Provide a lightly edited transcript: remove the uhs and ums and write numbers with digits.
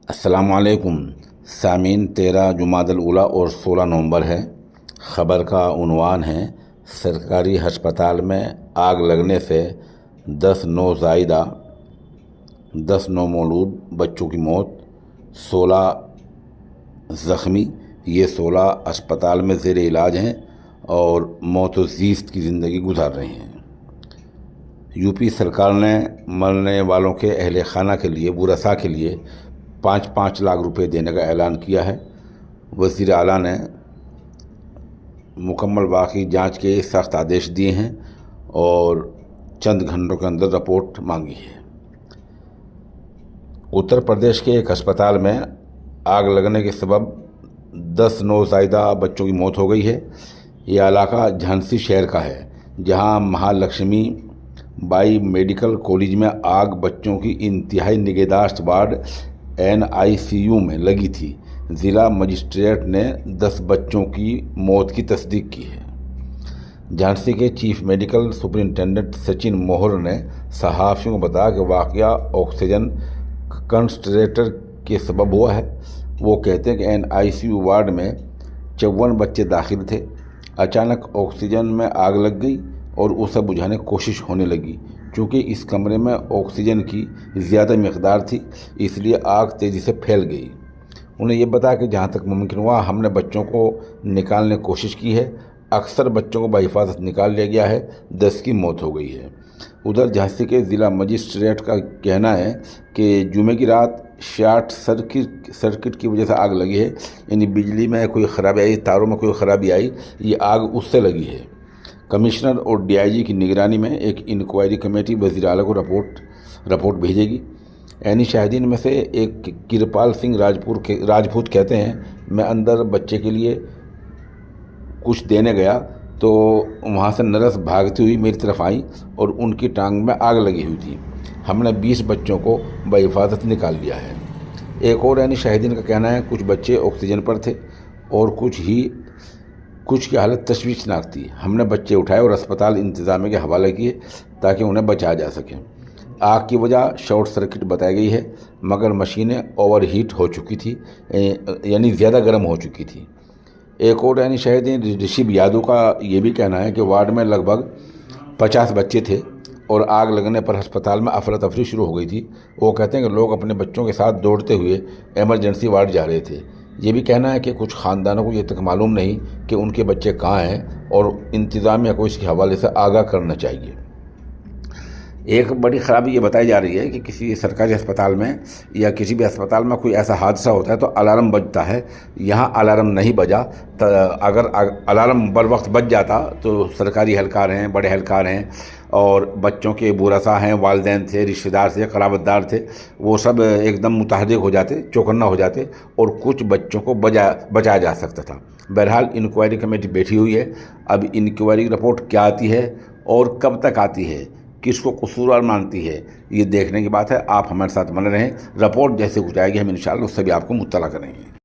السلام علیکم سامعین، 13 جمادی الاولیٰ اور 16 نومبر ہے۔ خبر کا عنوان ہے: سرکاری ہسپتال میں آگ لگنے سے 10 نومولود بچوں کی موت، 16 زخمی۔ یہ 16 اسپتال میں زیر علاج ہیں اور موت و زیست کی زندگی گزار رہے ہیں۔ یو پی سرکار نے مرنے والوں کے اہل خانہ کے لیے ورثاء کے لیے 5 لاکھ روپے دینے کا اعلان کیا ہے۔ وزیر اعلیٰ نے مکمل واقعی جانچ کے سخت آدیش دیے ہیں اور چند گھنٹوں کے اندر رپورٹ مانگی ہے۔ اتر پردیش کے ایک ہسپتال میں آگ لگنے کے سبب 10 نوزائیدہ بچوں کی موت ہو گئی ہے۔ یہ علاقہ جھانسی شہر کا ہے، جہاں مہالکشمی بائی میڈیکل کالج میں آگ بچوں کی انتہائی نگہداشت وارڈ NICU میں لگی تھی۔ ضلع مجسٹریٹ نے 10 بچوں کی موت کی تصدیق کی ہے۔ جھانسی کے chief medical superintendent Sachin Mohr نے صحافیوں کو بتایا کہ واقعہ آکسیجن کنسنٹریٹر کے سبب ہوا ہے۔ وہ کہتے ہیں کہ NICU وارڈ میں 54 بچے داخل تھے۔ اچانک آکسیجن میں آگ لگ گئی اور اسے بجھانے کی کوشش ہونے لگی۔ چونکہ اس کمرے میں آکسیجن کی زیادہ مقدار تھی، اس لیے آگ تیزی سے پھیل گئی۔ انہیں یہ بتایا کہ جہاں تک ممکن ہوا ہم نے بچوں کو نکالنے کی کوشش کی ہے۔ اکثر بچوں کو بحفاظت نکال لیا گیا ہے، 10 کی موت ہو گئی ہے۔ ادھر جھانسی کے ضلع مجسٹریٹ کا کہنا ہے کہ جمعے کی رات شارٹ سرکٹ کی وجہ سے آگ لگی ہے، یعنی بجلی میں کوئی خرابی آئی، تاروں میں کوئی خرابی آئی، یہ آگ اس سے لگی ہے۔ کمشنر اور DIG کی نگرانی میں ایک انکوائری کمیٹی وزیر اعلیٰ کو رپورٹ بھیجے گی۔ عینی شاہدین میں سے ایک کرپال سنگھ راجپوت کہتے ہیں، میں اندر بچے کے لیے کچھ دینے گیا تو وہاں سے نرس بھاگتی ہوئی میری طرف آئیں اور ان کی ٹانگ میں آگ لگی ہوئی تھی۔ ہم نے 20 بچوں کو بحفاظت نکال لیا ہے۔ ایک اور عینی شاہدین کا کہنا ہے، کچھ بچے آکسیجن پر تھے اور کچھ کی حالت تشویشناک تھی۔ ہم نے بچے اٹھائے اور اسپتال انتظامیہ کے حوالے کیے تاکہ انہیں بچایا جا سکے۔ آگ کی وجہ شارٹ سرکٹ بتائی گئی ہے، مگر مشینیں اوور ہیٹ ہو چکی تھی، یعنی زیادہ گرم ہو چکی تھی۔ ایک اور یعنی شاہدین رشب یادو کا یہ بھی کہنا ہے کہ وارڈ میں لگ بھگ 50 بچے تھے اور آگ لگنے پر ہسپتال میں افراتفری شروع ہو گئی تھی۔ وہ کہتے ہیں کہ لوگ اپنے بچوں کے ساتھ دوڑتے ہوئے ایمرجنسی وارڈ جا رہے تھے۔ یہ بھی کہنا ہے کہ کچھ خاندانوں کو یہ تک معلوم نہیں کہ ان کے بچے کہاں ہیں اور انتظامیہ کو اس کے حوالے سے آگاہ کرنا چاہیے۔ ایک بڑی خرابی یہ بتائی جا رہی ہے کہ کسی سرکاری ہسپتال میں یا کسی بھی ہسپتال میں کوئی ایسا حادثہ ہوتا ہے تو الارم بجتا ہے۔ یہاں الارم نہیں بجا۔ اگر الارم بر وقت بج جاتا تو سرکاری اہلکار ہیں، بڑے اہلکار ہیں اور بچوں کے ورثاء ہیں، والدین تھے، رشتہ دار تھے، قرابت دار تھے، وہ سب ایک دم متحرک ہو جاتے، چوکنا ہو جاتے اور کچھ بچوں کو بچایا جا سکتا تھا۔ بہرحال انکوائری کمیٹی بیٹھی ہوئی ہے۔ اب انکوائری رپورٹ کیا آتی ہے اور کب تک آتی ہے، کس کو قصوروار مانتی ہے، یہ دیکھنے کی بات ہے۔ آپ ہمارے ساتھ بنے رہیں۔ رپورٹ جیسے کچھ آئے گی ہم انشاءاللہ اس سے بھی آپ کو مطلع کریں گے۔